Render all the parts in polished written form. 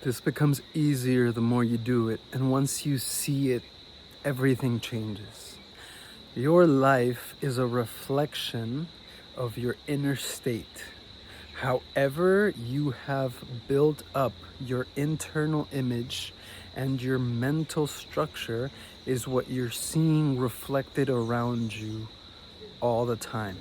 This becomes easier the more you do it, and once you see it, everything changes. Your life is a reflection of your inner state. However, you have built up your internal image and your mental structure is what you're seeing reflected around you all the time.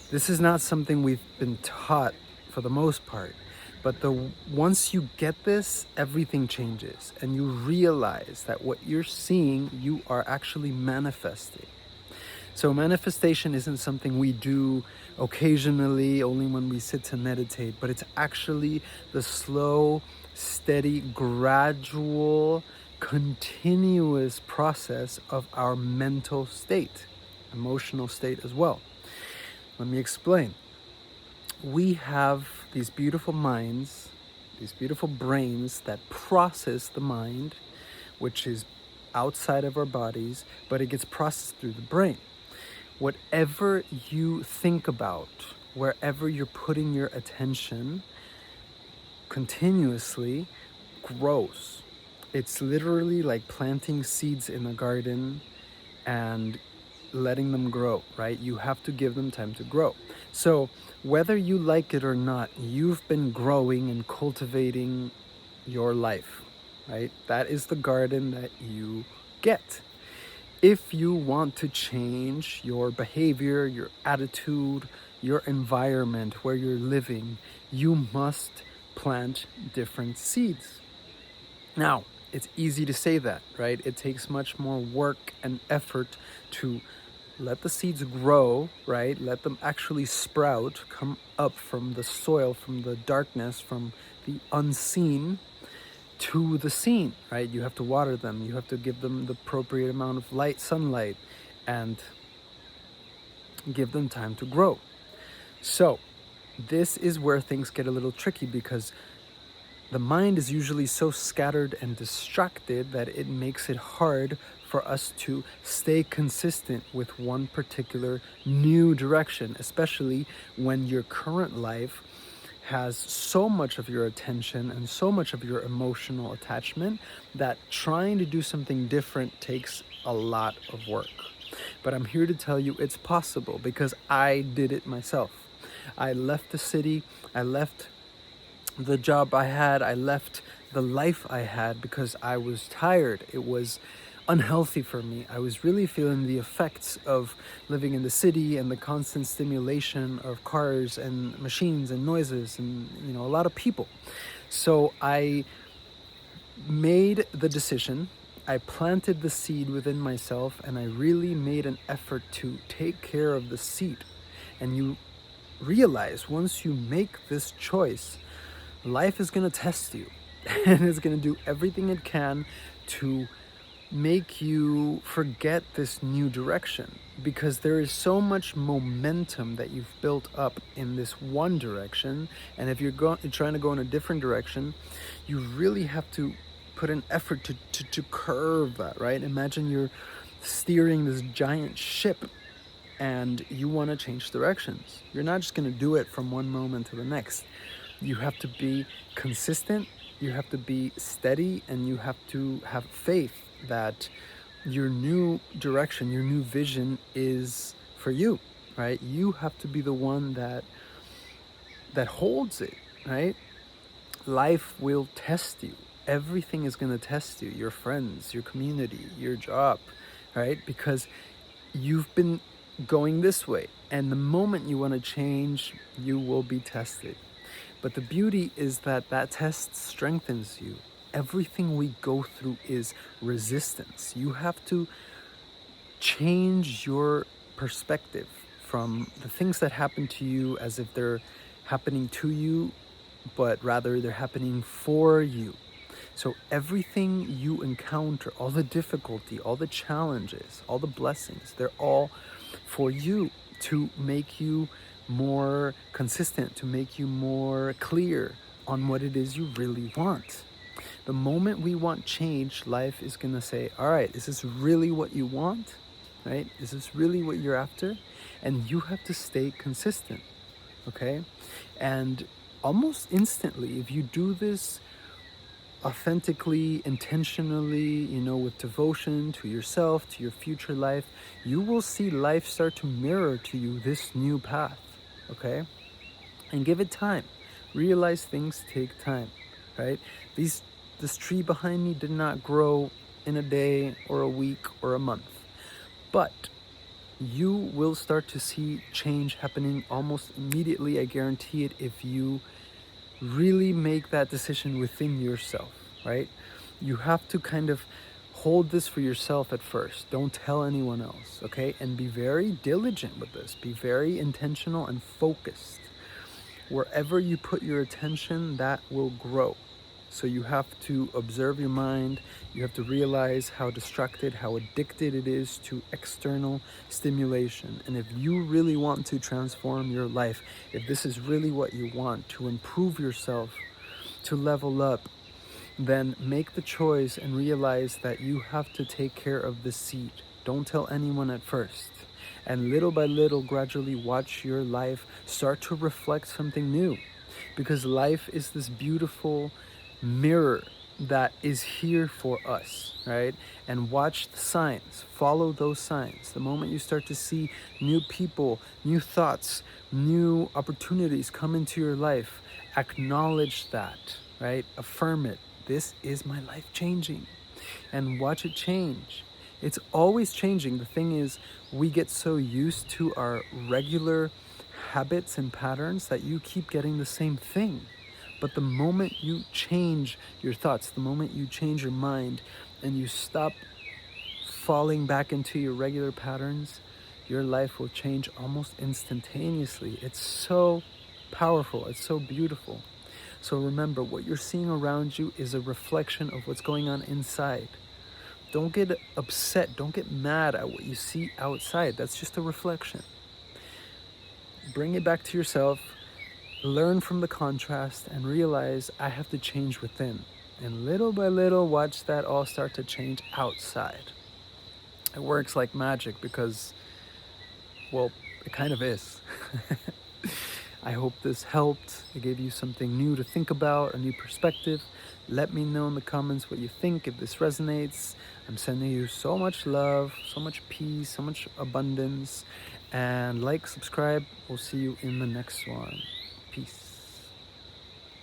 This is not something we've been taught for the most part, but once you get this, everything changes and you realize that what you're seeing, you are actually manifesting. So manifestation isn't something we do occasionally, only when we sit to meditate, but it's actually the slow, steady, gradual, continuous process of our mental state, emotional state as well. Let me explain. We have these beautiful minds, these beautiful brains that process the mind, which is outside of our bodies, but it gets processed through the brain. Whatever you think about, wherever you're putting your attention continuously grows. It's literally like planting seeds in a garden and letting them grow, right? You have to give them time to grow. So whether you like it or not, you've been growing and cultivating your life, right? That is the garden that you get. If you want to change your behavior, your attitude, your environment where you're living, you must plant different seeds. Now, it's easy to say that, right? It takes much more work and effort to let the seeds grow, right? Let them actually sprout, come up from the soil, from the darkness, from the unseen to the seen, right? You have to water them. You have to give them the appropriate amount of light, sunlight, and give them time to grow. So this is where things get a little tricky because the mind is usually so scattered and distracted that it makes it hard for us to stay consistent with one particular new direction, especially when your current life has so much of your attention and so much of your emotional attachment that trying to do something different takes a lot of work. But I'm here to tell you it's possible because I did it myself. I left the city, I left the job I had, I left the life I had because I was tired. It was unhealthy for me. I was really feeling the effects of living in the city and the constant stimulation of cars and machines and noises and a lot of people. So I made the decision, I planted the seed within myself, and I really made an effort to take care of the seed. And you realize once you make this choice, life is going to test you and it's going to do everything it can to make you forget this new direction because there is so much momentum that you've built up in this one direction, and if you're trying to go in a different direction, you really have to put an effort to curve that, right? Imagine you're steering this giant ship and you want to change directions. You're not just going to do it from one moment to the next. You have to be consistent, you have to be steady, and you have to have faith that your new direction, your new vision is for you, right? You have to be the one that holds it, right? Life will test you. Everything is going to test you, your friends, your community, your job, right? Because you've been going this way, and the moment you want to change, you will be tested. But the beauty is that test strengthens you. Everything we go through is resistance. You have to change your perspective from the things that happen to you as if they're happening to you, but rather they're happening for you. So everything you encounter, all the difficulty, all the challenges, all the blessings, they're all for you to make you more consistent, to make you more clear on what it is you really want. The moment we want change, life is going to say, all right, is this really what you want? Right? Is this really what you're after? And you have to stay consistent, okay? And almost instantly, if you do this authentically, intentionally, with devotion to yourself, to your future life, you will see life start to mirror to you this new path, okay? And give it time. Realize things take time, right? This tree behind me did not grow in a day or a week or a month, but you will start to see change happening almost immediately. I guarantee it, if you really make that decision within yourself, right? You have to kind of hold this for yourself at first. Don't tell anyone else, okay? And be very diligent with this. Be very intentional and focused. Wherever you put your attention, that will grow. So you have to observe your mind. You have to realize how distracted, how addicted it is to external stimulation. And if you really want to transform your life, if this is really what you want, to improve yourself, to level up, then make the choice and realize that you have to take care of the seed. Don't tell anyone at first. And little by little, gradually watch your life start to reflect something new. Because life is this beautiful mirror that is here for us, right? And watch the signs, follow those signs. The moment you start to see new people, new thoughts, new opportunities come into your life, acknowledge that, right? Affirm it. This is my life changing. And watch it change. It's always changing. The thing is, we get so used to our regular habits and patterns that you keep getting the same thing. But the moment you change your thoughts, the moment you change your mind and you stop falling back into your regular patterns, your life will change almost instantaneously. It's so powerful. It's so beautiful. So remember, what you're seeing around you is a reflection of what's going on inside. Don't get upset. Don't get mad at what you see outside. That's just a reflection. Bring it back to yourself. Learn from the contrast and realize I have to change within. And little by little, watch that all start to change outside. It works like magic because, well, it kind of is. I hope this helped. It gave you something new to think about, a new perspective. Let me know in the comments what you think, if this resonates. I'm sending you so much love, so much peace, so much abundance. And like, subscribe. We'll see you in the next one. Peace.